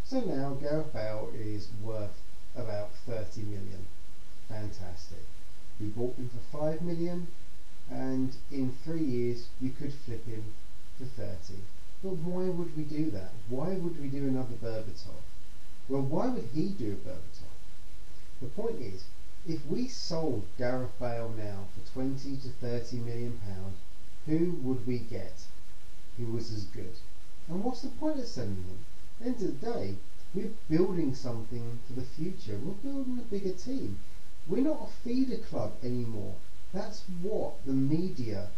So now Gareth Bale is worth about 30 million. Fantastic. We bought him for 5 million, and in 3 years you could flip him for 30. But why would we do that? Why would we do another Berbatov? Well, why would he do a Berbatov? The point is, if we sold Gareth Bale now for 20 to 30 million pounds, who would we get who was as good? And what's the point of selling him? At the end of the day, we're building something for the future. We're building a bigger team. We're not a feeder club anymore. That's what the media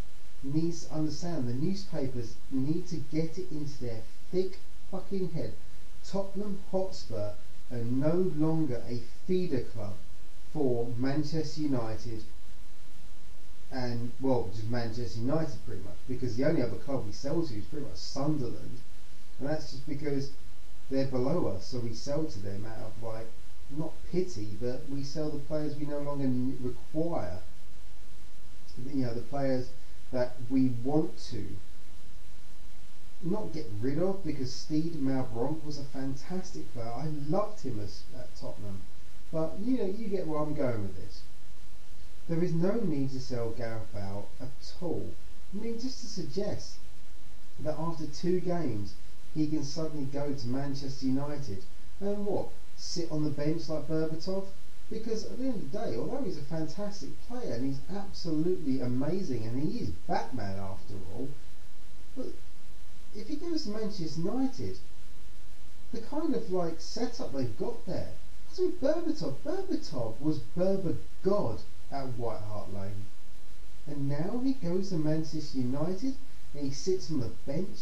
needs to understand. The newspapers need to get it into their thick fucking head. Tottenham Hotspur are no longer a feeder club for Manchester United and, well, just Manchester United pretty much, because the only other club we sell to is pretty much Sunderland, and that's just because they're below us, so we sell to them out of, like, not pity, but we sell the players we no longer require. You know, the players that we want to not get rid of, because Steed Malbronk was a fantastic player. I loved him at Tottenham, but you know, you get where I'm going with this. There is no need to sell Gareth Bale at all. I mean, just to suggest that after 2 games he can suddenly go to Manchester United and what, sit on the bench like Berbatov? Because at the end of the day, although he's a fantastic player and he's absolutely amazing and he is Batman after all, but if he goes to Manchester United, the kind of like setup they've got there, that's with Berbatov was Berba God at White Hart Lane, and now he goes to Manchester United and he sits on the bench.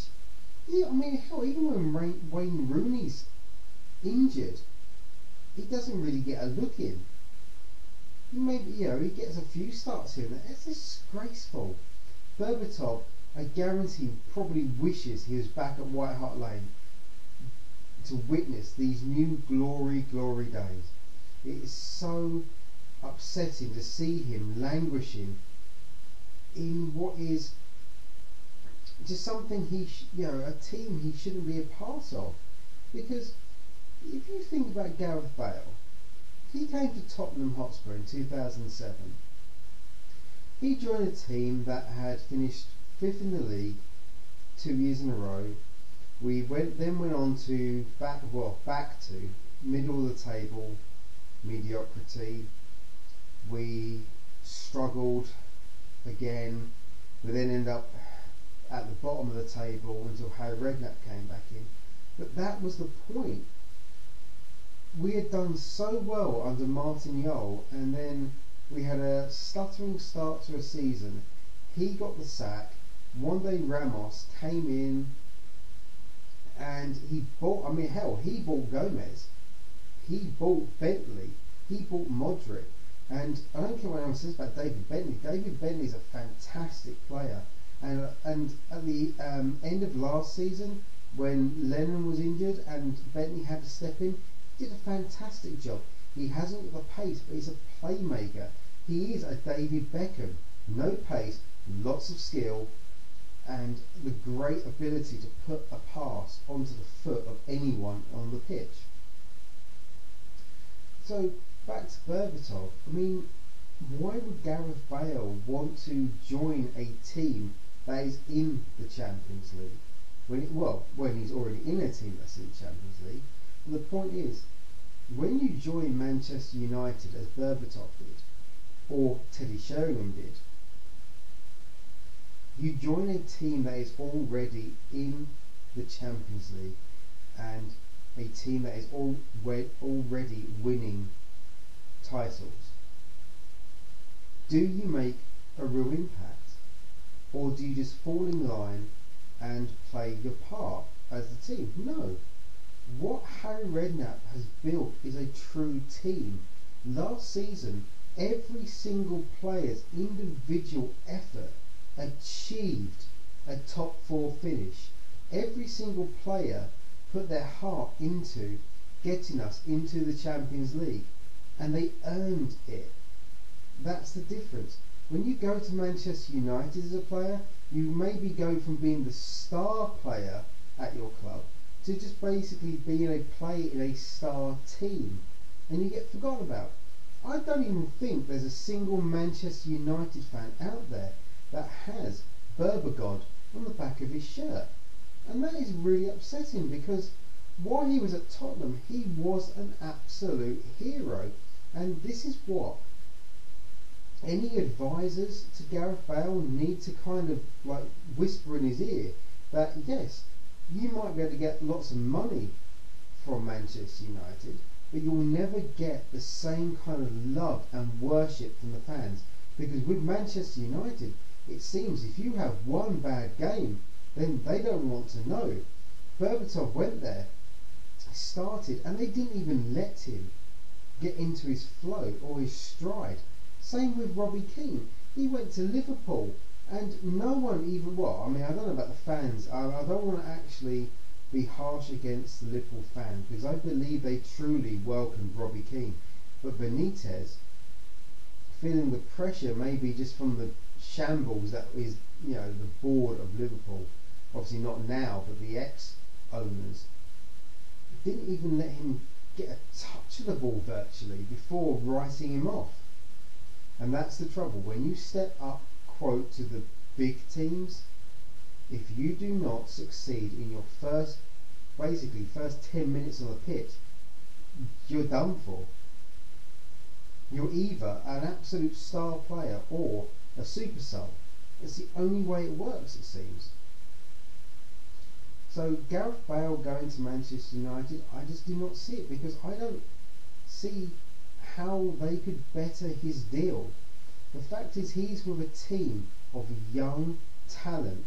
Yeah, I mean, hell, even when Wayne Rooney's injured, he doesn't really get a look in. Maybe, you know, he gets a few starts here and there. It's disgraceful. Berbatov, I guarantee, probably wishes he was back at White Hart Lane to witness these new glory days. It is so upsetting to see him languishing in what is just something a team he shouldn't be a part of. Because if you think about Gareth Bale, he came to Tottenham Hotspur in 2007. He joined a team that had finished 5th in the league 2 years in a row. We went on to back to middle of the table mediocrity. We struggled again. We then ended up at the bottom of the table until Harry Redknapp came back in. But that was the point. We had done so well under Martin Jol, and then we had a stuttering start to a season. He got the sack. One day Ramos came in and he bought, I mean, hell, he bought Gomez, he bought Bentley, he bought Modric, and I don't care what anyone says about David Bentley. David Bentley's a fantastic player, and at the end of last season, when Lennon was injured and Bentley had to step in, he did a fantastic job. He hasn't got the pace, but he's a playmaker. He is a David Beckham. No pace, lots of skill, and the great ability to put a pass onto the foot of anyone on the pitch. So back to Berbatov. I mean, why would Gareth Bale want to join a team that is in the Champions League when he's already in a team that's in the Champions League? And the point is, when you join Manchester United as Berbatov did, or Teddy Sheringham did, you join a team that is already in the Champions League and a team that is already winning titles. Do you make a real impact, or do you just fall in line and play your part as the team? No. What Harry Redknapp has built is a true team. Last season, every single player's individual effort achieved a top 4 finish. Every single player put their heart into getting us into the Champions League, and they earned it. That's the difference. When you go to Manchester United as a player, you maybe go from being the star player at your club to just basically play in a star team, and you get forgotten about. I don't even think there's a single Manchester United fan out there that has Berba God on the back of his shirt. And that is really upsetting, because while he was at Tottenham, he was an absolute hero. And this is what any advisors to Gareth Bale need to kind of like whisper in his ear, that yes, you might be able to get lots of money from Manchester United, but you'll never get the same kind of love and worship from the fans. Because with Manchester United, it seems if you have one bad game, then they don't want to know. Berbatov went there, started, and they didn't even let him get into his flow or his stride. Same with Robbie Keane. He went to Liverpool, and no one even, I don't know about the fans. I don't want to actually be harsh against the Liverpool fans, because I believe they truly welcomed Robbie Keane. But Benitez, feeling the pressure maybe just from the shambles that is, the board of Liverpool, obviously not now, but the ex-owners, didn't even let him get a touch of the ball virtually before writing him off. And that's the trouble. When you step up, quote, to the big teams, if you do not succeed in your first 10 minutes on the pitch, you're done for. You're either an absolute star player or a super sub. It's the only way it works, it seems. So Gareth Bale going to Manchester United, I just do not see it, because I don't see how they could better his deal. The fact is, he's with a team of young talent.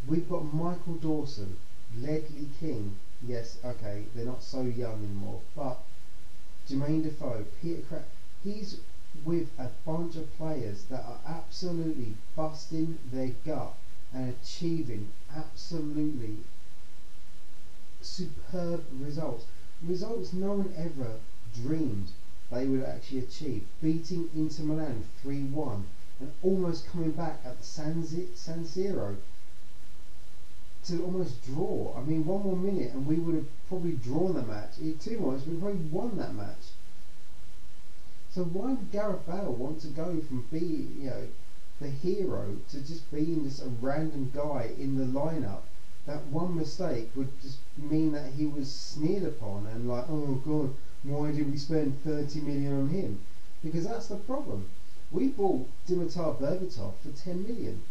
We've got Michael Dawson, Ledley King, yes, okay, they're not so young anymore, but Jermaine Defoe, Peter Crouch, he's with a bunch of players that are absolutely busting their gut and achieving absolutely superb results. Results no one ever dreamed they would actually achieve. Beating Inter Milan 3-1 and almost coming back at the San Siro to almost draw. I mean, one more minute and we would have probably drawn the match. In 2 months we would have probably won that match. So why would Gareth Bale want to go from being, the hero to just being just a random guy in the lineup? That one mistake would just mean that he was sneered upon and like, oh God, why did we spend 30 million on him? Because that's the problem. We bought Dimitar Berbatov for 10 million.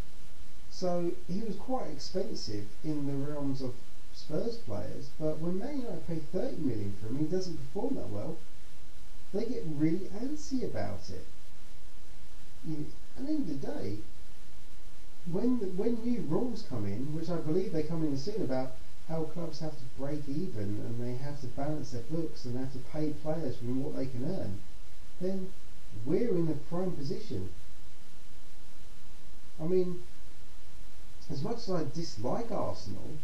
So he was quite expensive in the realms of Spurs players, but when Man United pay 30 million for him, he doesn't perform that well. They get really antsy about it. At the end of the day, when new rules come in, which I believe they come in soon, about how clubs have to break even and they have to balance their books and they have to pay players from what they can earn, then we're in a prime position. I mean, as much as I dislike Arsenal,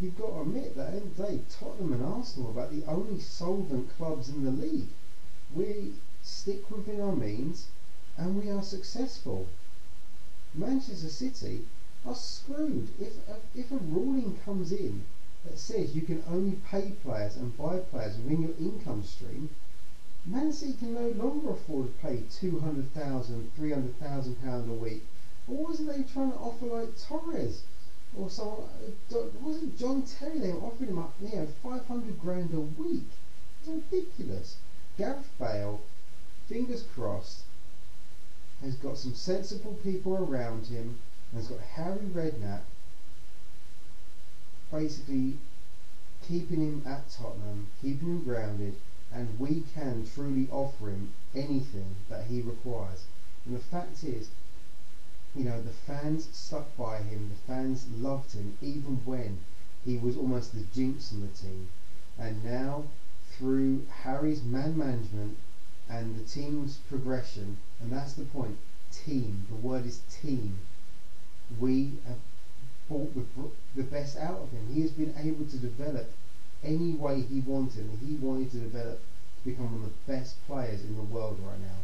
you've got to admit that at the end of the day, Tottenham and Arsenal are about the only solvent clubs in the league. We stick within our means and we are successful. Manchester City are screwed. If a ruling comes in that says you can only pay players and buy players within your income stream, Man City can no longer afford to pay £200,000, £300,000 a week. Or wasn't they trying to offer like Torres or someone? Wasn't John Terry? They were offering him up, 500 grand a week. It's ridiculous. Gareth Bale, fingers crossed, has got some sensible people around him, and has got Harry Redknapp basically keeping him at Tottenham, keeping him grounded, and we can truly offer him anything that he requires. And the fact is, the fans stuck by him, the fans loved him, even when he was almost the jinx on the team. And now, through Harry's man management and the team's progression, and that's the point, team, the word is team, we have brought the best out of him. He has been able to develop any way he wanted, and he wanted to develop to become one of the best players in the world right now.